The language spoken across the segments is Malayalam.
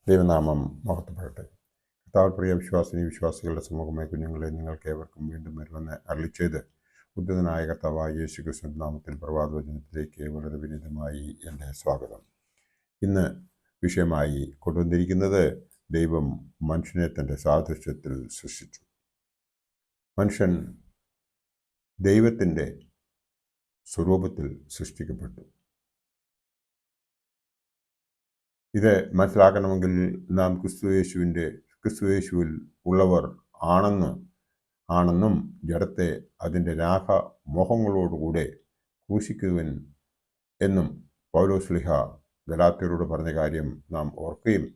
ദൈവനാമം മഹത്വപ്പെടട്ടെ. കർത്താവിൽ പ്രിയ വിശ്വാസികളുടെ സമൂഹമായ കുഞ്ഞുങ്ങളെ നിങ്ങൾക്ക് ഏവർക്കും വീണ്ടും വരുമെന്ന് അരുളിച്ചെയ്ത് ഉദ്ധിതനായ കർത്താവായ യേശു ക്രിസ്തുവിന്റെ നാമത്തിൽ പ്രഭാതവചനത്തിലേക്ക് വളരെ വിനീതമായി എൻ്റെ സ്വാഗതം. ഇന്ന് വിഷയമായി കൊണ്ടുവന്നിരിക്കുന്നത് ദൈവം മനുഷ്യനെ തൻ്റെ സാദൃശ്യത്തിൽ സൃഷ്ടിച്ചു. മനുഷ്യൻ ദൈവത്തിൻ്റെ സ്വരൂപത്തിൽ സൃഷ്ടിക്കപ്പെട്ടു. ഇത് മനസ്സിലാക്കണമെങ്കിൽ നാം ക്രിസ്തുയേശുവിൽ ഉള്ളവർ ആണെന്നും ജഡത്തെ അതിൻ്റെ മോഹങ്ങളോടുകൂടെ ക്രൂശിക്കുവൻ എന്നും പൗലോസ്ലിഹ ഗലാത്യരോട് പറഞ്ഞ കാര്യം നാം ഓർക്കുകയും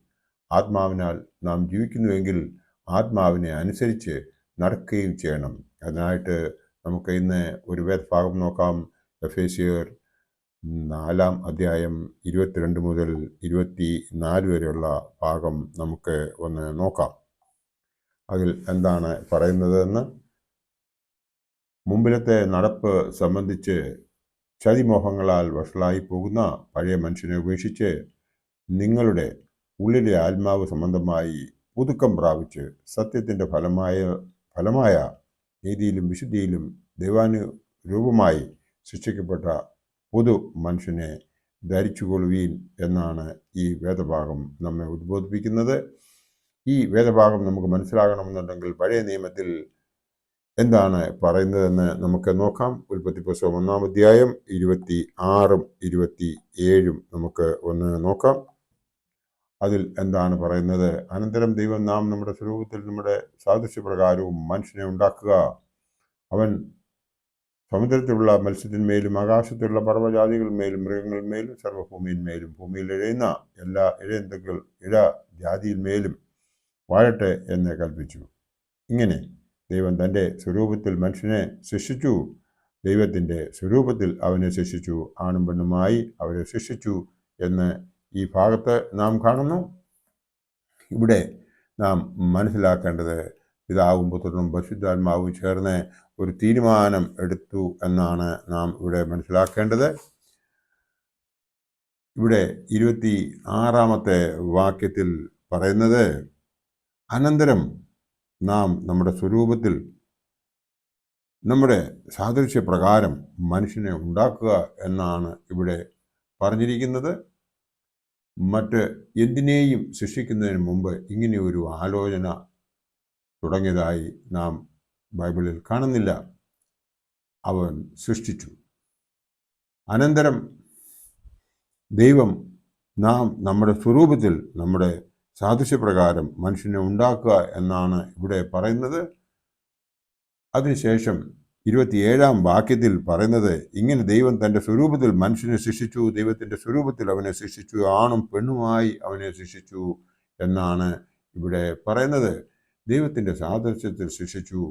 ആത്മാവിനാൽ നാം ജീവിക്കുന്നുവെങ്കിൽ ആത്മാവിനെ അനുസരിച്ച് നടക്കുകയും ചെയ്യണം. അതിനായിട്ട് നമുക്ക് ഇന്ന് ഒരു വേദഭാഗം നോക്കാം. എഫേസ്യർ 4-ാം അധ്യായം 22 മുതൽ 24 വരെയുള്ള ഭാഗം നമുക്ക് ഒന്ന് നോക്കാം. അതിൽ എന്താണ് പറയുന്നതെന്ന്. മുമ്പിലത്തെ നടപ്പ് സംബന്ധിച്ച് ചതിമോഹങ്ങളാൽ വഷളായി പോകുന്ന പഴയ മനുഷ്യനെ ഉപേക്ഷിച്ച് നിങ്ങളുടെ ഉള്ളിലെ ആത്മാവ് സംബന്ധമായി പുതുക്കം പ്രാപിച്ച് സത്യത്തിൻ്റെ ഫലമായ നീതിയിലും വിശുദ്ധിയിലും ദൈവാനുരൂപമായി സൃഷ്ടിക്കപ്പെട്ട പുതു മനുഷ്യനെ ധരിച്ചുകൊള്ളുവീൻ എന്നാണ് ഈ വേദഭാഗം നമ്മെ ഉദ്ബോധിപ്പിക്കുന്നത്. ഈ വേദഭാഗം നമുക്ക് മനസ്സിലാകണമെന്നുണ്ടെങ്കിൽ പഴയ നിയമത്തിൽ എന്താണ് പറയുന്നതെന്ന് നമുക്ക് നോക്കാം. ഉൽപ്പത്തി പുസ്തകം 1-ാം അധ്യായം 26-ഉം 27-ഉം നമുക്ക് ഒന്ന് നോക്കാം. അതിൽ എന്താണ് പറയുന്നത്? അനന്തരം ദൈവം നാം നമ്മുടെ സ്വരൂപത്തിൽ നമ്മുടെ സാദൃശ്യപ്രകാരവും മനുഷ്യനെ ഉണ്ടാക്കുക. അവൻ സമുദ്രത്തിലുള്ള മത്സ്യത്തിന്മേലും ആകാശത്തിലുള്ള പർവ്വജാതികളിന്മേലും മൃഗങ്ങളിന്മേലും സർവ്വഭൂമിയിന്മേലും ഭൂമിയിൽ ഇഴയുന്ന എല്ലാ ജാതിയിന്മേലും വാഴട്ടെ എന്ന് കൽപ്പിച്ചു. ഇങ്ങനെ ദൈവം തൻ്റെ സ്വരൂപത്തിൽ മനുഷ്യനെ സൃഷ്ടിച്ചു. ദൈവത്തിൻ്റെ സ്വരൂപത്തിൽ അവനെ സൃഷ്ടിച്ചു, ആണും പെണ്ണുമായി അവരെ സൃഷ്ടിച്ചു എന്ന് ഈ ഭാഗത്ത് നാം കാണുന്നു. ഇവിടെ നാം മനസ്സിലാക്കേണ്ടത് പിതാവും പുത്രനും പരിശുദ്ധാത്മാവും ചേർന്ന് ഒരു തീരുമാനം എടുത്തു എന്നാണ് നാം ഇവിടെ മനസ്സിലാക്കേണ്ടത്. ഇവിടെ 26-ാമത്തെ വാക്യത്തിൽ പറയുന്നത്, അനന്തരം നാം നമ്മുടെ സ്വരൂപത്തിൽ നമ്മുടെ സാദൃശ്യപ്രകാരം മനുഷ്യനെ ഉണ്ടാക്കുക എന്നാണ് ഇവിടെ പറഞ്ഞിരിക്കുന്നത്. മറ്റ് എന്തിനേയും സൃഷ്ടിക്കുന്നതിന് മുമ്പ് ഇങ്ങനെ ഒരു ആലോചന തുടങ്ങിയതായി നാം ബൈബിളിൽ കാണുന്നില്ല. അവൻ സൃഷ്ടിച്ചു. അനന്തരം ദൈവം നാം നമ്മുടെ സ്വരൂപത്തിൽ നമ്മുടെ സാദൃശ്യപ്രകാരം മനുഷ്യനെ ഉണ്ടാക്കുക എന്നാണ് ഇവിടെ പറയുന്നത്. അതിനുശേഷം 27-ാം വാക്യത്തിൽ പറയുന്നത്, ഇങ്ങനെ ദൈവം തൻ്റെ സ്വരൂപത്തിൽ മനുഷ്യനെ സൃഷ്ടിച്ചു, ദൈവത്തിൻ്റെ സ്വരൂപത്തിൽ അവനെ സൃഷ്ടിച്ചു, ആണും പെണ്ണുമായി അവനെ സൃഷ്ടിച്ചു എന്നാണ് ഇവിടെ പറയുന്നത്. ദൈവത്തിൻ്റെ സാദൃശ്യത്തിൽ സൃഷ്ടിച്ചു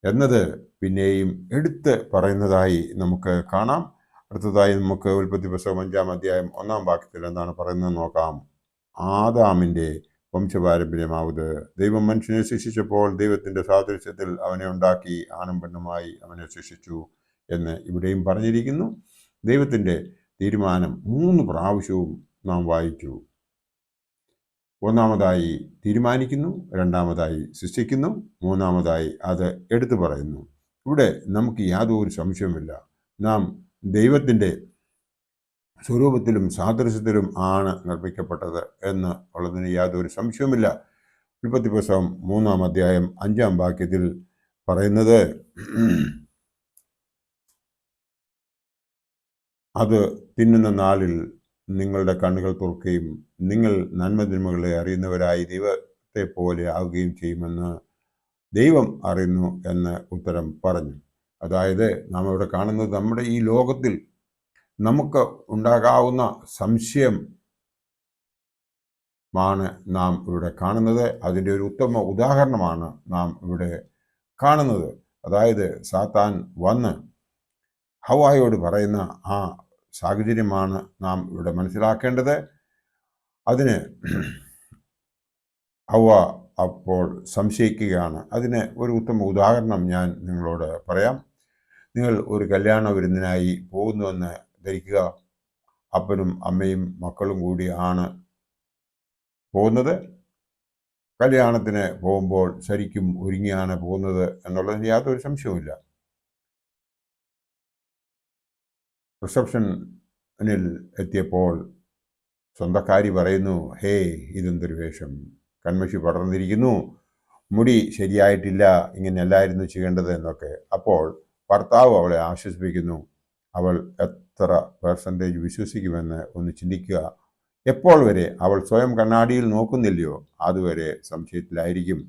എന്നത് പിന്നെയും എടുത്ത് പറയുന്നതായി നമുക്ക് കാണാം. അടുത്തതായി നമുക്ക് ഉൽപ്പത്തി പുസ്തകം 5-ാം അധ്യായം 1-ാം വാക്യത്തിൽ എന്താണ് പറയുന്നത് നോക്കാം. ആദാമിൻ്റെ വംശപാരമ്പര്യമാവത് ദൈവം മനുഷ്യനെ സൃഷ്ടിച്ചപ്പോൾ ദൈവത്തിൻ്റെ സാദൃശ്യത്തിൽ അവനെ ഉണ്ടാക്കി, ആണും പെണ്ണുമായി അവനെ സൃഷ്ടിച്ചു എന്ന് ഇവിടെയും പറഞ്ഞിരിക്കുന്നു. ദൈവത്തിൻ്റെ തീരുമാനം 3 പ്രാവശ്യവും നാം വായിച്ചു. ഒന്നാമതായി തീരുമാനിക്കുന്നു, രണ്ടാമതായി സൃഷ്ടിക്കുന്നു, മൂന്നാമതായി അത് എടുത്തു പറയുന്നു. ഇവിടെ നമുക്ക് യാതൊരു സംശയവുമില്ല, നാം ദൈവത്തിൻ്റെ സ്വരൂപത്തിലും സാദൃശ്യത്തിലും ആണ് നിർമ്മിക്കപ്പെട്ടത് എന്ന് ഉള്ളതിന് യാതൊരു സംശയവുമില്ല. ഉൽപ്പത്തി പുസ്തകം 3-ാം അധ്യായം 5-ാം വാക്യത്തിൽ പറയുന്നത്, അത് തിന്നുന്ന നാളിൽ നിങ്ങളുടെ കണ്ണുകൾ തുറക്കുകയും നിങ്ങൾ നന്മതിന്മകളെ അറിയുന്നവരായി ദൈവത്തെ പോലെ ആവുകയും ചെയ്യുമെന്ന് ദൈവം അറിയുന്നു എന്ന് ഉത്തരം പറഞ്ഞു. അതായത് നാം ഇവിടെ കാണുന്നത്, നമ്മുടെ ഈ ലോകത്തിൽ നമുക്ക് ഉണ്ടാകാവുന്ന സംശയമാണ് നാം ഇവിടെ കാണുന്നത്. അതിൻ്റെ ഒരു ഉത്തമ ഉദാഹരണമാണ് നാം ഇവിടെ കാണുന്നത്. അതായത് സാത്താൻ വന്ന് ഹവ്വായോട് പറയുന്ന ആ സാഹചര്യമാണ് നാം ഇവിടെ മനസ്സിലാക്കേണ്ടത്. അതിന് ഹവ്വ അപ്പോൾ സംശയിക്കുകയാണ്. അതിന് ഒരു ഉത്തമ ഉദാഹരണം ഞാൻ നിങ്ങളോട് പറയാം. നിങ്ങൾ ഒരു കല്യാണ വിരുന്നിനായി പോകുന്നുവെന്ന് ധരിക്കുക. അപ്പനും അമ്മയും മക്കളും കൂടി ആണ് പോകുന്നത്. കല്യാണത്തിന് പോകുമ്പോൾ ശരിക്കും ഒരുങ്ങിയാണ് പോകുന്നത് എന്നുള്ളതിന് യാതൊരു സംശയവുമില്ല. റിസപ്ഷനിൽ എത്തിയപ്പോൾ സ്വന്തക്കാരി പറയുന്നു, ഹേ, ഇതെന്തൊരു വേഷം, കൺമഷി പടർന്നിരിക്കുന്നു, മുടി ശരിയായിട്ടില്ല, ഇങ്ങനെയല്ലായിരുന്നു ചെയ്യേണ്ടത് എന്നൊക്കെ. അപ്പോൾ ഭർത്താവ് അവളെ ആശ്വസിപ്പിക്കുന്നു. അവൾ എത്ര പെർസെൻറ്റേജ് വിശ്വസിക്കുമെന്ന് ഒന്ന് ചിന്തിക്കുക. എപ്പോൾ വരെ അവൾ സ്വയം കണ്ണാടിയിൽ നോക്കുന്നില്ലയോ അതുവരെ സംശയത്തിലായിരിക്കും.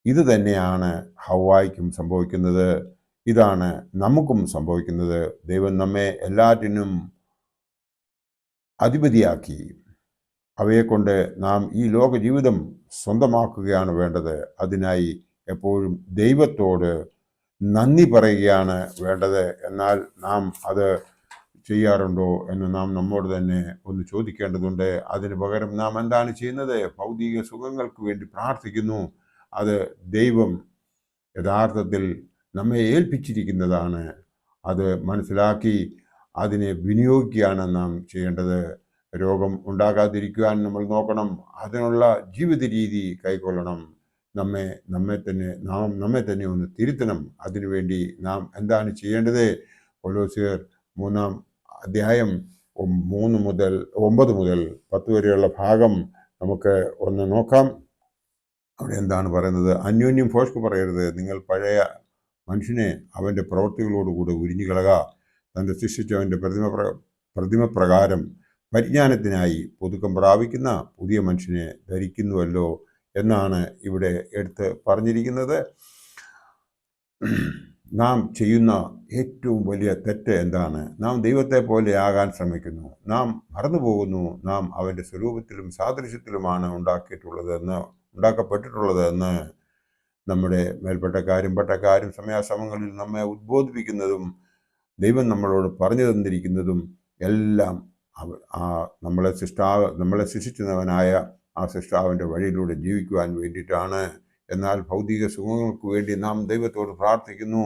ഇത് തന്നെയാണ് ഹവ്വായ്ക്കും സംഭവിക്കുന്നത്. ഇതാണ് നമുക്കും സംഭവിക്കുന്നത്. ദൈവം നമ്മെ എല്ലാറ്റിനും അധിപതിയാക്കി. അവയെക്കൊണ്ട് നാം ഈ ലോക ജീവിതം സ്വന്തമാക്കുകയാണ് വേണ്ടത്. അതിനായി എപ്പോഴും ദൈവത്തോട് നന്ദി പറയുകയാണ് വേണ്ടത്. എന്നാൽ നാം അത് ചെയ്യാറുണ്ടോ എന്ന് നാം നമ്മോട് തന്നെ ഒന്ന് ചോദിക്കേണ്ടതുണ്ട്. അതിന് പകരം നാം എന്താണ് ചെയ്യുന്നത്? ഭൗതിക സുഖങ്ങൾക്ക് വേണ്ടി പ്രാർത്ഥിക്കുന്നു. അത് ദൈവം യഥാർത്ഥത്തിൽ നമ്മെ ഏൽപ്പിച്ചിരിക്കുന്നതാണ്. അത് മനസ്സിലാക്കി അതിനെ വിനിയോഗിക്കുകയാണ് നാം ചെയ്യേണ്ടത്. രോഗം ഉണ്ടാകാതിരിക്കുവാൻ നമ്മൾ നോക്കണം. അതിനുള്ള ജീവിത രീതി കൈക്കൊള്ളണം. നമ്മെ തന്നെ ഒന്ന് തിരുത്തണം. അതിനുവേണ്ടി നാം എന്താണ് ചെയ്യേണ്ടത്? കൊലോസ്യർ 3-ാം അധ്യായം 9 മുതൽ 10 വരെയുള്ള ഭാഗം നമുക്ക് ഒന്ന് നോക്കാം. അവിടെ എന്താണ് പറയുന്നത്? അന്യോന്യം ഭോഷ്ക് പറയരുത്. നിങ്ങൾ പഴയ മനുഷ്യനെ അവൻ്റെ പ്രവൃത്തികളോടുകൂടെ ഉരിഞ്ഞുകളക. തൻ്റെ സൃഷ്ടിച്ചവൻ്റെ പ്രതിമപ്രകാരം പരിജ്ഞാനത്തിനായി പുതുക്കം പ്രാപിക്കുന്ന പുതിയ മനുഷ്യനെ ധരിക്കുന്നുവല്ലോ എന്നാണ് ഇവിടെ എടുത്ത് പറഞ്ഞിരിക്കുന്നത്. നാം ചെയ്യുന്ന ഏറ്റവും വലിയ തെറ്റ് എന്താണ്? നാം ദൈവത്തെ പോലെ ആകാൻ ശ്രമിക്കുന്നു. നാം മറന്നുപോകുന്നു നാം അവൻ്റെ സ്വരൂപത്തിലും സാദൃശ്യത്തിലുമാണ് ഉണ്ടാക്കപ്പെട്ടിട്ടുള്ളതെന്ന്. നമ്മുടെ മേൽപ്പെട്ടക്കാരും പട്ടക്കാരും സമയാസമയങ്ങളിൽ നമ്മെ ഉദ്ബോധിപ്പിക്കുന്നതും ദൈവം നമ്മളോട് പറഞ്ഞു തന്നിരിക്കുന്നതും എല്ലാം നമ്മളെ സൃഷ്ടിച്ചവനായ ആ സൃഷ്ടാവിൻ്റെ വഴിയിലൂടെ ജീവിക്കുവാൻ വേണ്ടിയിട്ടാണ്. എന്നാൽ ഭൗതിക സുഖങ്ങൾക്ക് വേണ്ടി നാം ദൈവത്തോട് പ്രാർത്ഥിക്കുന്നു.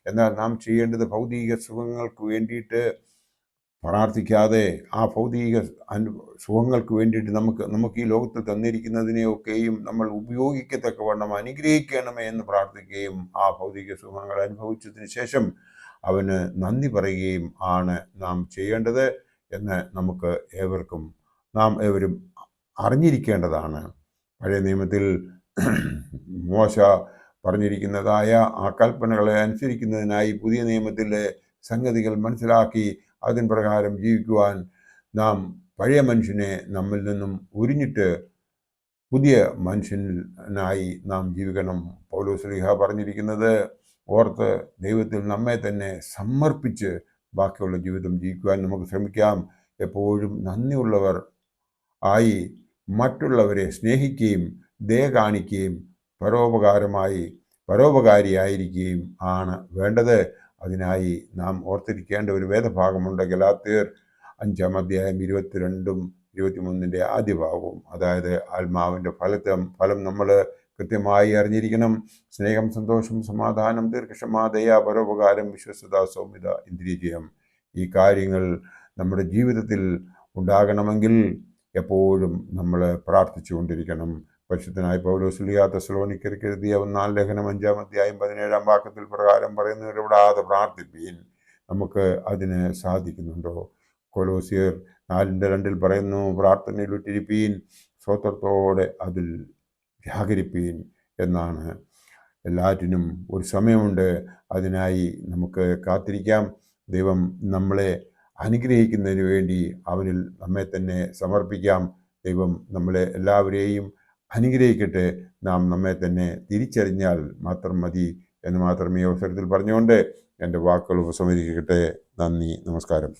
എന്നാൽ നാം ചെയ്യേണ്ടത് ഭൗതിക സുഖങ്ങൾക്ക് വേണ്ടിയിട്ട് പ്രാർത്ഥിക്കാതെ ആ ഭൗതിക സുഖങ്ങൾക്ക് വേണ്ടിയിട്ട് നമുക്ക് ഈ ലോകത്തിൽ തന്നിരിക്കുന്നതിനെയൊക്കെയും നമ്മൾ ഉപയോഗിക്കത്തക്കവണ്ണം അനുഗ്രഹിക്കണമേ എന്ന് പ്രാർത്ഥിക്കുകയും ആ ഭൗതിക സുഖങ്ങൾ അനുഭവിച്ചതിന് ശേഷം അവന് നന്ദി പറയുകയും ആണ് നാം ചെയ്യേണ്ടത് എന്ന് നാം ഏവരും അറിഞ്ഞിരിക്കേണ്ടതാണ്. പഴയ നിയമത്തിൽ മോശ പറഞ്ഞിരിക്കുന്നതായ ആ കൽപ്പനകളെ അനുസരിക്കുന്നതിനായി പുതിയ നിയമത്തിലെ സംഗതികൾ മനസ്സിലാക്കി അതിന് പ്രകാരം ജീവിക്കുവാൻ നാം പഴയ മനുഷ്യനെ നമ്മിൽ നിന്നും ഉരിഞ്ഞിട്ട് പുതിയ മനുഷ്യനായി നാം ജീവിക്കണം. പൗലോസ് പറഞ്ഞിരിക്കുന്നത് ഓർത്ത് ദൈവത്തിൽ നമ്മെ തന്നെ സമർപ്പിച്ച് ബാക്കിയുള്ള ജീവിതം ജീവിക്കുവാൻ നമുക്ക് ശ്രമിക്കാം. എപ്പോഴും നന്ദിയുള്ളവർ ആയി മറ്റുള്ളവരെ സ്നേഹിക്കുകയും ദയ കാണിക്കുകയും പരോപകാരിയായിരിക്കുകയും ആണ് വേണ്ടത്. അതിനായി നാം ഓർത്തിരിക്കേണ്ട ഒരു വേദഭാഗമുണ്ട്. ഗലാത്യർ 5-ാം അധ്യായം 22-ഉം 23-ന്റെ ആദ്യ ഭാഗവും. അതായത് ആത്മാവിൻ്റെ ഫലം നമ്മൾ കൃത്യമായി അറിഞ്ഞിരിക്കണം. സ്നേഹം, സന്തോഷം, സമാധാനം, ദീർഘക്ഷമ, ദയ, പരോപകാരം, വിശ്വസ്തത, സൗമ്യത, ഇന്ദ്രിയജയം. ഈ കാര്യങ്ങൾ നമ്മുടെ ജീവിതത്തിൽ ഉണ്ടാകണമെങ്കിൽ എപ്പോഴും നമ്മൾ പ്രാർത്ഥിച്ചുകൊണ്ടിരിക്കണം. പരിശുദ്ധനായ പൗലോസ് തെസ്സലോനിക്കർക്ക് എഴുതിയ 1-ാം ലേഖനം 5-ാം അധ്യായം 17-ാം വാക്യത്തിൽ പ്രകാരം പറയുന്നത് ഇവിടാതെ പ്രാർത്ഥിപ്പീൻ. നമുക്ക് അതിന് സാധിക്കുന്നുണ്ടോ? കൊലോസ്യർ 4:2 പറയുന്നു, പ്രാർത്ഥനയിൽ വിട്ടിരിപ്പീൻ, സ്വതന്ത്രത്തോടെ അതിൽ ജാഗരിപ്പീൻ എന്നാണ്. എല്ലാറ്റിനും ഒരു സമയമുണ്ട്. അതിനായി നമുക്ക് കാത്തിരിക്കാം. ദൈവം നമ്മളെ അനുഗ്രഹിക്കുന്നതിന് വേണ്ടി അവനിൽ നമ്മെ തന്നെ സമർപ്പിക്കാം. ദൈവം നമ്മളെ എല്ലാവരെയും അനുഗ്രഹിക്കട്ടെ. നാം നമ്മെ തന്നെ തിരിച്ചറിഞ്ഞാൽ മാത്രം മതി എന്ന് മാത്രമേ ഈ അവസരത്തിൽ പറഞ്ഞുകൊണ്ട് എൻ്റെ വാക്കുകൾ ഉപസംഹരിക്കട്ടെ. നന്ദി, നമസ്കാരം.